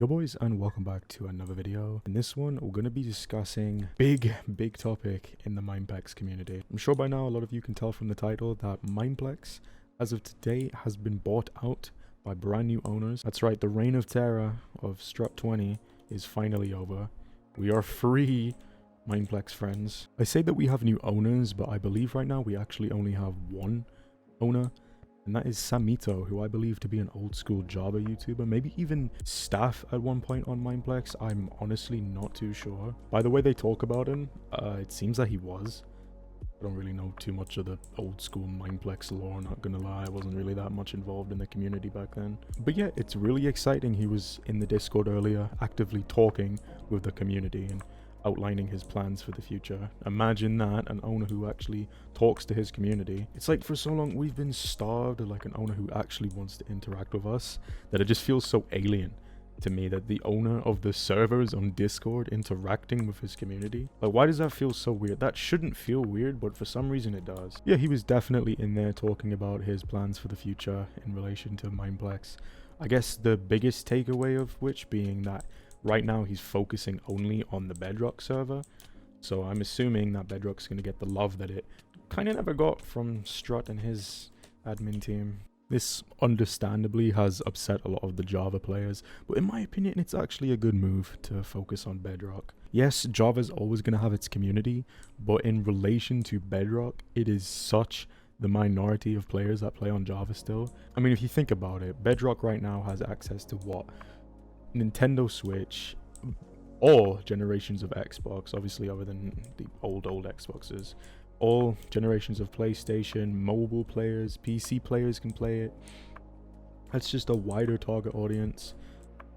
Yo boys, and welcome back to another video. In this one, we're going to be discussing big topic in the Mineplex community. I'm sure by now a lot of you can tell from the title that Mineplex, as of today, has been bought out by brand new owners. That's right, the reign of terror of Strut 20 is finally over. We are free, Mineplex friends. I say that we have new owners, but I believe right now we actually only have one owner. And that is Samito, who I believe to be an old school Java YouTuber, maybe even staff at one point on Mineplex. I'm honestly not too sure. By the way they talk about him, it seems that he was. I don't really know too much of the old school Mineplex lore, not gonna lie. I wasn't really that much involved in the community back then. But yeah, it's really exciting. He was in the Discord earlier, actively talking with the community and outlining his plans for the future. Imagine that, an owner who actually talks to his community. It's like for so long we've been starved of like an owner who actually wants to interact with us, that it just feels so alien to me that the owner of the servers on Discord interacting with his community. Like, why does that feel so weird? That shouldn't feel weird, but for some reason it does. Yeah, he was definitely in there talking about his plans for the future in relation to Mineplex. I guess the biggest takeaway of which being that right now he's focusing only on the Bedrock server, so I'm assuming that Bedrock's going to get the love that it kind of never got from Strut and his admin team. This understandably has upset a lot of the Java players, but in my opinion it's actually a good move to focus on Bedrock. Yes, Java's always going to have its community, but in relation to Bedrock, it is such the minority of players that play on Java still. I mean, if you think about it, Bedrock right now has access to what? Nintendo Switch, all generations of Xbox, obviously other than the old Xboxes, all generations of PlayStation, mobile players, PC players can play it. That's just a wider target audience,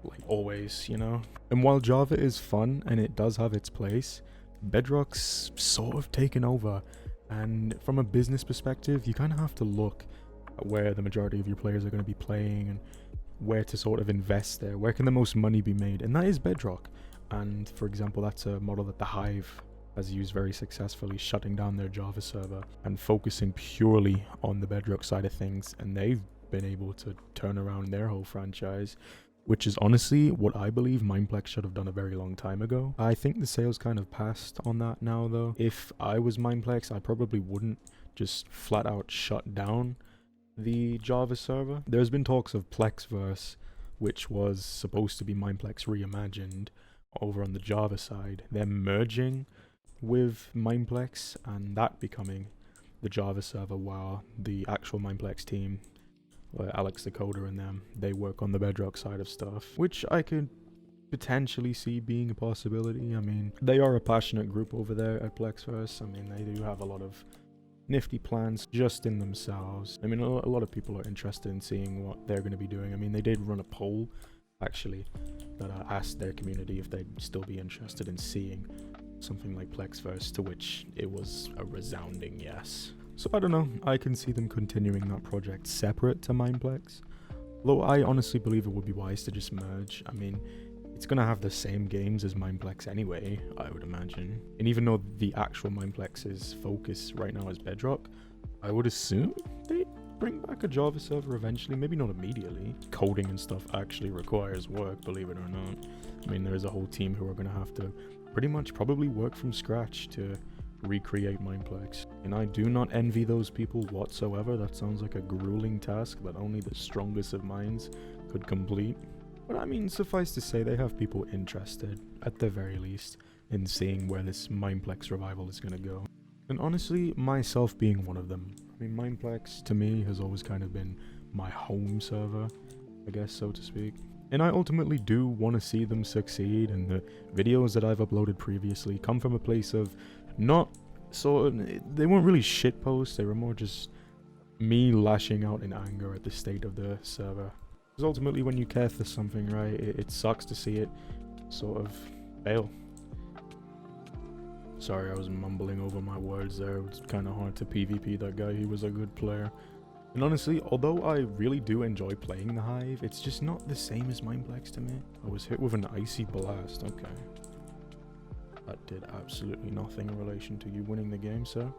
like always, you know. And while Java is fun and it does have its place, Bedrock's sort of taken over, and from a business perspective you kind of have to look at where the majority of your players are going to be playing and where to sort of invest there, where can the most money be made, and that is Bedrock. And for example, that's a model that the Hive has used very successfully, shutting down their Java server and focusing purely on the Bedrock side of things, and they've been able to turn around their whole franchise, which is honestly what I believe Mineplex should have done a very long time ago. I think the sales kind of passed on that now though. If I was Mineplex, I probably wouldn't just flat out shut down the Java server. There's been talks of Plexverse, which was supposed to be Mineplex reimagined over on the Java side. They're merging with Mineplex and that becoming the Java server, while the actual Mineplex team, Alex the Coder and them, they work on the Bedrock side of stuff, which I could potentially see being a possibility. I mean, they are a passionate group over there at Plexverse. I mean, they do have a lot of nifty plans just in themselves. I mean, a lot of people are interested in seeing what they're going to be doing. I mean, they did run a poll actually that asked their community if they'd still be interested in seeing something like Plexverse, to which it was a resounding yes. So I don't know, I can see them continuing that project separate to Mineplex, though I honestly believe it would be wise to just merge. I mean, it's going to have the same games as Mineplex anyway, I would imagine. And even though the actual Mineplex's focus right now is Bedrock, I would assume they bring back a Java server eventually, maybe not immediately. Coding and stuff actually requires work, believe it or not. I mean, there's a whole team who are going to have to pretty much probably work from scratch to recreate Mineplex. And I do not envy those people whatsoever. That sounds like a grueling task that only the strongest of minds could complete. But I mean, suffice to say, they have people interested, at the very least, in seeing where this Mineplex revival is going to go. And honestly, myself being one of them. I mean, Mineplex, to me, has always kind of been my home server, I guess, so to speak. And I ultimately do want to see them succeed, and the videos that I've uploaded previously come from a place of not sort of, they weren't really shitposts, they were more just me lashing out in anger at the state of the server. Because ultimately, when you care for something, right, it sucks to see it sort of fail. Sorry, I was mumbling over my words there. It was kind of hard to PvP that guy. He was a good player. And honestly, although I really do enjoy playing the Hive, it's just not the same as Mineplex to me. I was hit with an icy blast. Okay. That did absolutely nothing in relation to you winning the game, sir.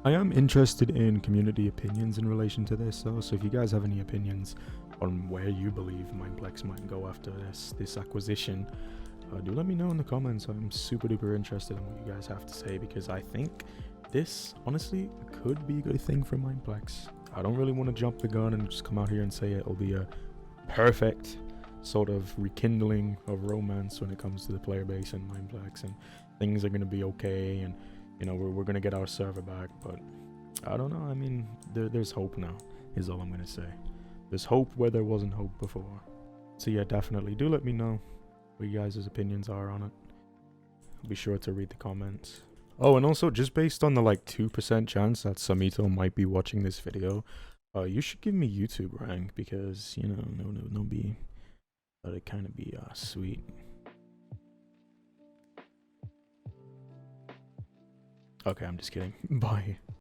I am interested in community opinions in relation to this, though, so if you guys have any opinions, on where you believe Mineplex might go after this acquisition, do let me know in the comments. I'm super duper interested in what you guys have to say, because I think this honestly could be a good thing for Mineplex. I don't really want to jump the gun and just come out here and say it'll be a perfect sort of rekindling of romance when it comes to the player base in Mineplex, and things are going to be okay, and you know, we're going to get our server back. But I don't know. I mean, there's hope now is all I'm going to say. There's hope where there wasn't hope before. So yeah, definitely do let me know what you guys' opinions are on it. I'll be sure to read the comments. Oh, and also, just based on the like 2% chance that Samito might be watching this video, you should give me YouTube rank, because you know, no be, but it kind of be sweet. Okay, I'm just kidding. Bye.